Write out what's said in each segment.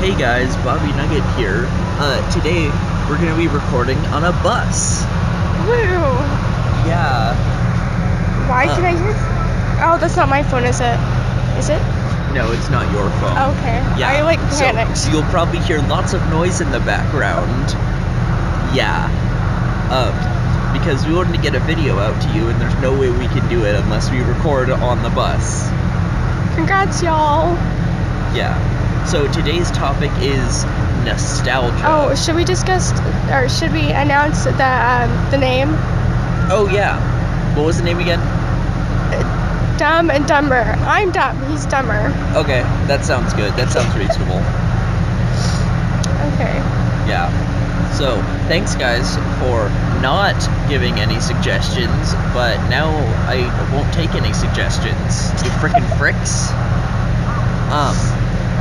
Hey guys, Bobby Nugget here. Today we're gonna be recording on a bus. Woo! Yeah. Why can I hear? Oh, that's not my phone, is it? Is it? No, it's not your phone. Okay. Yeah. I panicked. So you'll probably hear lots of noise in the background. Yeah. Because we wanted to get a video out to you, and there's no way we can do it unless we record on the bus. Congrats, y'all. Yeah. So today's topic is nostalgia. Oh, should we discuss, or should we announce the name? Oh yeah. What was the name again? Dumb and Dumber. I'm dumb. He's dumber. Okay, that sounds good. That sounds reasonable. Okay. Yeah. So, thanks guys for not giving any suggestions, but now I won't take any suggestions. You frickin' fricks.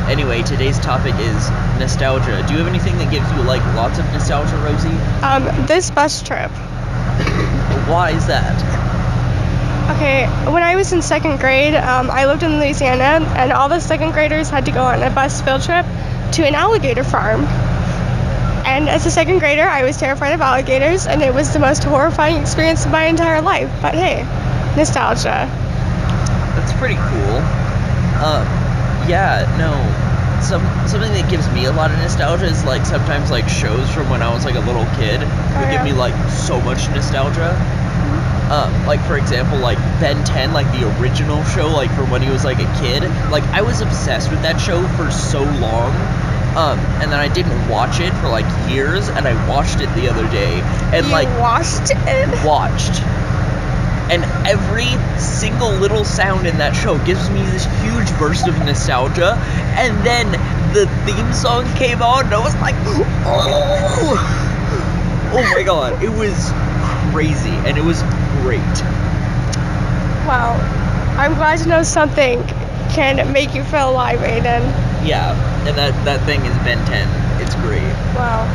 Anyway, today's topic is nostalgia. Do you have anything that gives you, lots of nostalgia, Rosie? This bus trip. Why is that? Okay, when I was in second grade, I lived in Louisiana, and all the second graders had to go on a bus field trip to an alligator farm. And as a second grader, I was terrified of alligators, and it was the most horrifying experience of my entire life. But hey, nostalgia. That's pretty cool. Yeah, no. Something that gives me a lot of nostalgia is sometimes shows from when I was a little kid would give me so much nostalgia. For example, Ben 10, the original show, from when he was a kid. I was obsessed with that show for so long. And then I didn't watch it for years, and I watched it the other day. And watched it? Watched. And every single little sound in that show gives me this huge burst of nostalgia. And then the theme song came on, and I was like, oh my god, it was crazy, and it was great. Wow. I'm glad to know something can make you feel alive, Aiden. Yeah, and that thing is Ben 10. It's great. Wow.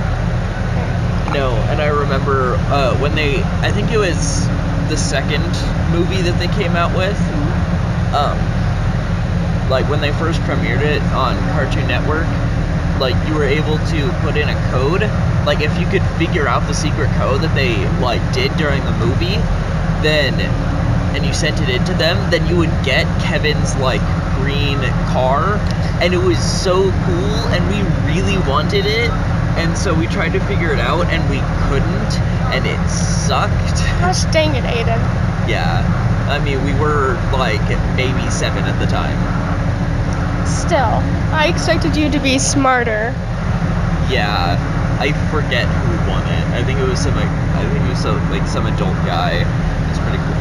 Okay. No, and I remember I think it was the second movie that they came out with, when they first premiered it on Cartoon Network, you were able to put in a code, if you could figure out the secret code that they did during the movie, and you sent it in to them, then you would get Kevin's green car, and it was so cool, and we really wanted it, and so we tried to figure it out, and we couldn't, and it sucked. Gosh dang it, Aiden. Yeah, I mean, we were maybe 7 at the time. Still, I expected you to be smarter. Yeah, I forget who won it. I think it was some adult guy. It's pretty cool.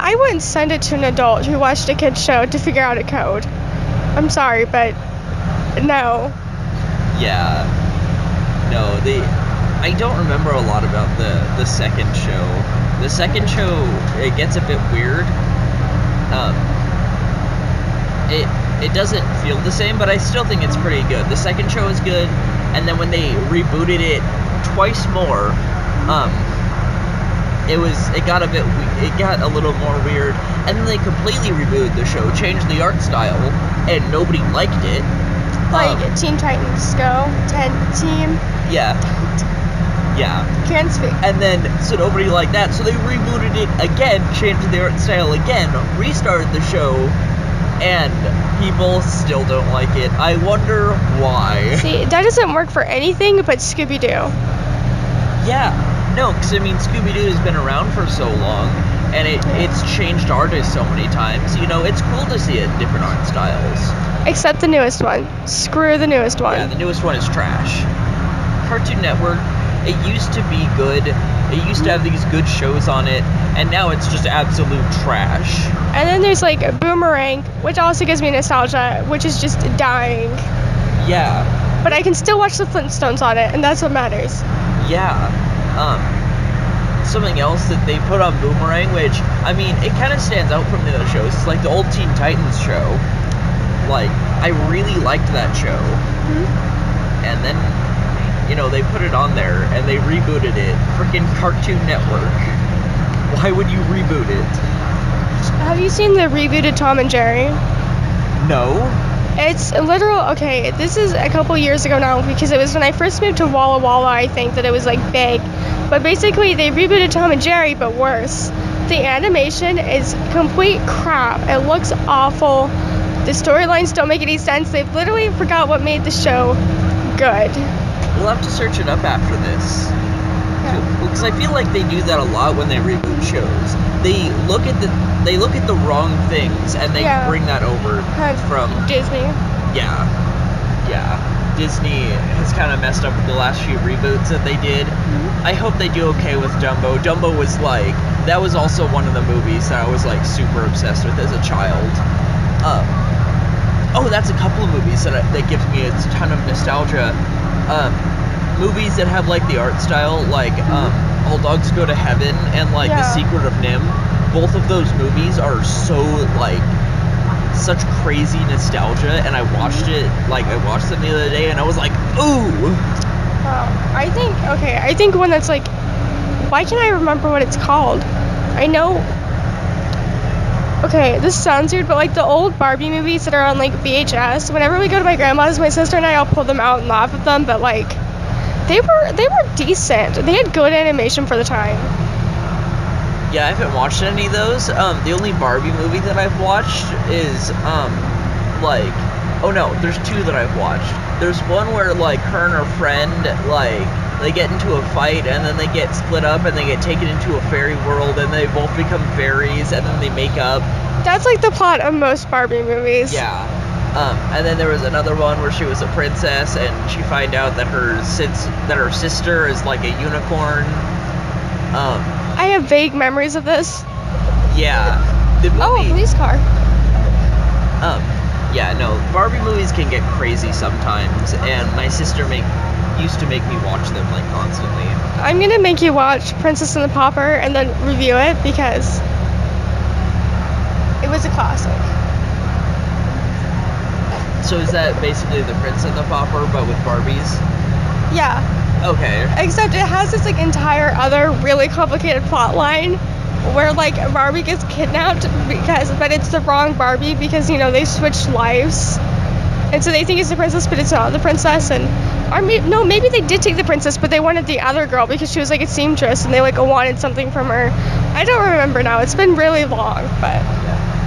I wouldn't send it to an adult who watched a kid's show to figure out a code. I'm sorry, but no. Yeah. No, I don't remember a lot about the second show. The second show, it gets a bit weird. It doesn't feel the same, but I still think it's pretty good. The second show is good, and then when they rebooted it twice more, it got a little more weird, and then they completely rebooted the show, changed the art style, and nobody liked it. Teen Titans Go, Team. Yeah. Yeah. Can't speak. And then, so nobody liked that, so they rebooted it again, changed the art style again, restarted the show, and people still don't like it. I wonder why. See, that doesn't work for anything but Scooby-Doo. Yeah. No, because Scooby-Doo has been around for so long, and it's changed artists so many times. It's cool to see it in different art styles. Except the newest one. Screw the newest one. Yeah, the newest one is trash. Cartoon Network, it used to be good. It used to have these good shows on it, and now it's just absolute trash. And then there's Boomerang, which also gives me nostalgia, which is just dying. Yeah. But I can still watch the Flintstones on it, and that's what matters. Yeah. Something else that they put on Boomerang, which, it kind of stands out from the other shows. It's the old Teen Titans show. I really liked that show. Mm-hmm. And then, they put it on there, and they rebooted it. Freaking Cartoon Network. Why would you reboot it? Have you seen the rebooted Tom and Jerry? No. It's literal. Okay, this is a couple years ago now because it was when I first moved to Walla Walla. I think that it was like big, but basically they rebooted Tom and Jerry, but worse. The animation is complete crap. It looks awful. The storylines don't make any sense. They've literally forgot what made the show good. We'll have to search it up after this. Because I feel like they do that a lot when they reboot shows. They look at the wrong things and they bring that over from Disney. Yeah. Disney has kind of messed up with the last few reboots that they did. Mm-hmm. I hope they do okay with Dumbo. Dumbo was like, that was also one of the movies that I was like super obsessed with as a child. That's a couple of movies that gives me a ton of nostalgia. Movies that have like the art style, like All Dogs Go to Heaven and like The Secret of Nim. Both of those movies are so like such crazy nostalgia, and I watched them the other day and I was like, ooh. I think one that's like, why can't I remember what it's called? I know. Okay, this sounds weird, but like the old Barbie movies that are on like VHS, whenever we go to my grandma's, my sister and I'll pull them out and laugh at them, but like they were decent. They had good animation for the time. Yeah, I haven't watched any of those. The only Barbie movie that I've watched is there's two that I've watched. There's one where like her and her friend like they get into a fight and then they get split up and they get taken into a fairy world and they both become fairies and then they make up. That's like the plot of most Barbie movies. Yeah. And then there was another one where she was a princess and she find out that her sister is like a unicorn. I have vague memories of this. Yeah. The movie, a police car. Barbie movies can get crazy sometimes, and my sister used to make me watch them like constantly. I'm gonna make you watch Princess and the Pauper and then review it because it was a classic. So is that basically the Prince and the Pauper, but with Barbies? Yeah. Okay. Except it has this like entire other really complicated plot line where like Barbie gets kidnapped but it's the wrong Barbie because they switched lives, and so they think it's the princess but it's not the princess, maybe they did take the princess but they wanted the other girl because she was like a seamstress and they like wanted something from her. I don't remember now. It's been really long, but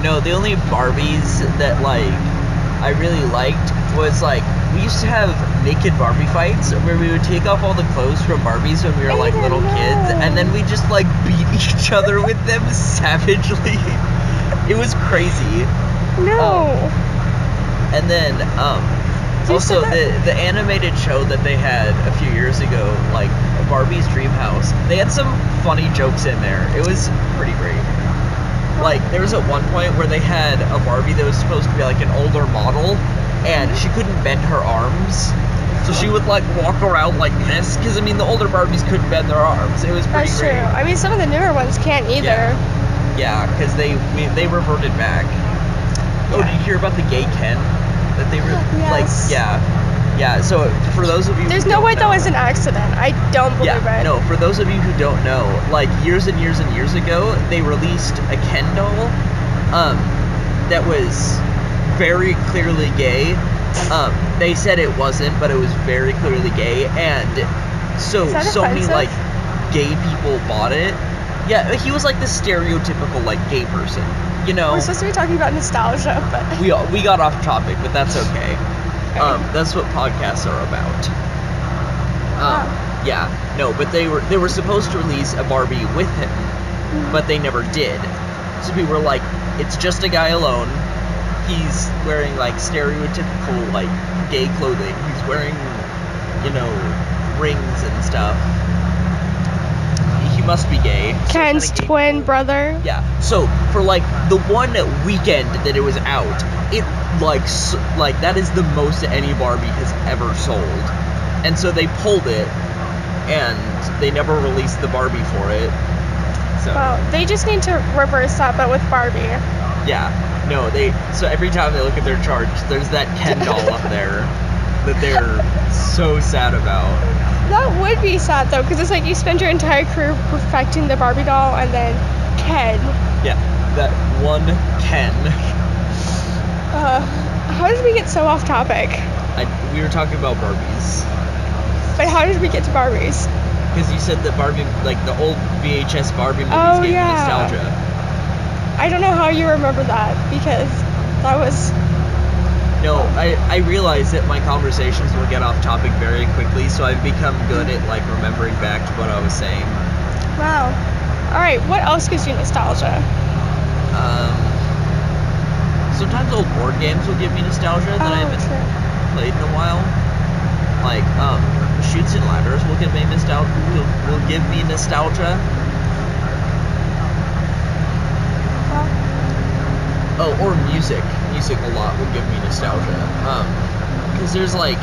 no, the only Barbies that like I really liked was like we used to have naked Barbie fights where we would take off all the clothes from Barbies when we were like little kids, and then we just like beat each other with them savagely. It was crazy. No. And then also the animated show that they had a few years ago, like Barbie's Dream House, they had some funny jokes in there. It was pretty great. Like there was at one point where they had a Barbie that was supposed to be like an older model, and she couldn't bend her arms, so she would like walk around like this, because the older Barbies couldn't bend their arms. It was pretty great. That's true. Some of the newer ones can't either. Yeah, because they reverted back. Oh, did you hear about the gay Ken that they were yes. Yeah, so for those of you there's no way that was an accident. I don't believe it. No, for those of you who don't know, like years and years and years ago, they released a Ken doll that was very clearly gay. They said it wasn't, but it was very clearly gay, and so many like gay people bought it. Yeah, he was like the stereotypical like gay person, We're supposed to be talking about nostalgia, but we got off topic, but that's okay. That's what podcasts are about. But they were supposed to release a Barbie with him, but they never did. So people were like, it's just a guy alone. He's wearing like stereotypical like gay clothing. He's wearing, rings and stuff. He must be gay. Ken's twin brother. Yeah. So for like the one weekend that it was out, it like that is the most any Barbie has ever sold, and so they pulled it, and they never released the Barbie for it. So they just need to reverse that, but with Barbie. Yeah. No, so every time they look at their charts, there's that Ken doll up there that they're so sad about. That would be sad though, because it's like you spend your entire career perfecting the Barbie doll and then Ken. Yeah, that one Ken. How did we get so off topic? We were talking about Barbies. But how did we get to Barbies? Because you said that Barbie, like the old VHS Barbie movies Oh, gave you yeah. nostalgia. I don't know how you remember that, because that was... No, I realize that my conversations will get off topic very quickly, so I've become good at like remembering back to what I was saying. Wow. Alright, what else gives you nostalgia? Sometimes old board games will give me nostalgia that I haven't played in a while. Like, Chutes and Ladders will give me nostalgia. Will give me nostalgia. Oh, or music. Music a lot will give me nostalgia. Because there's like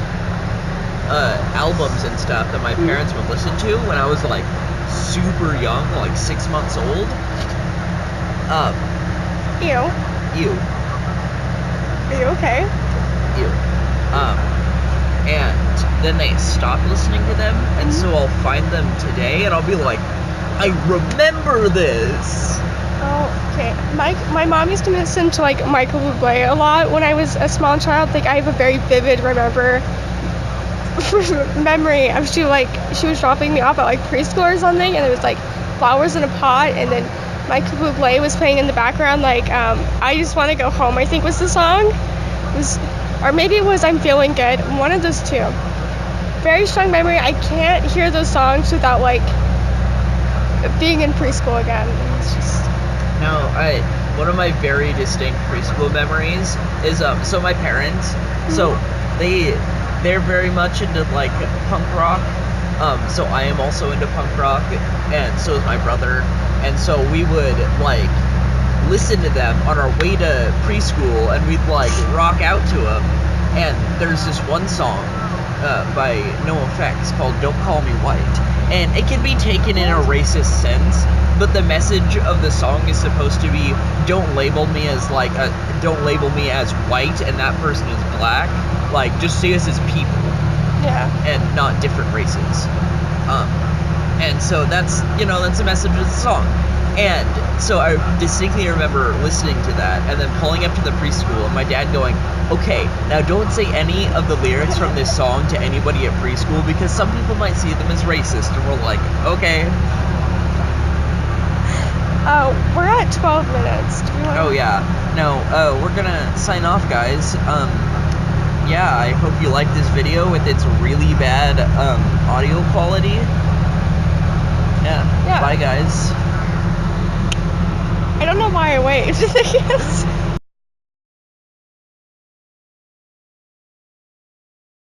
albums and stuff that my parents would listen to when I was like super young, like 6 months old. Ew. Are you okay? Ew. And then they stop listening to them, and so I'll find them today, and I'll be like, I remember this. Oh, okay. My mom used to listen to like Michael Bublé a lot when I was a small child. Like I have a very vivid memory of she was dropping me off at like preschool or something, and there was like flowers in a pot, and then Michael Bublé was playing in the background. Like I Just Want to Go Home, I think was the song. Or maybe it was I'm Feeling Good. One of those two. Very strong memory. I can't hear those songs without like being in preschool again. It's just... No, one of my very distinct preschool memories is so my parents, so they're very much into like punk rock. So I am also into punk rock, and so is my brother, and so we would like listen to them on our way to preschool, and we'd like rock out to them. And there's this one song by NoFX called "Don't Call Me White," and it can be taken in a racist sense, but the message of the song is supposed to be don't label me as white and that person is black, like just see us as people, and not different races. And so that's the message of the song. And so I distinctly remember listening to that and then pulling up to the preschool and my dad going, okay, now don't say any of the lyrics from this song to anybody at preschool because some people might see them as racist. And we're like, okay. We're at 12 minutes. Do you want... Oh yeah. No, we're gonna sign off, guys. Yeah, I hope you liked this video with its really bad audio quality. Yeah. Bye, guys. I don't know why I waved.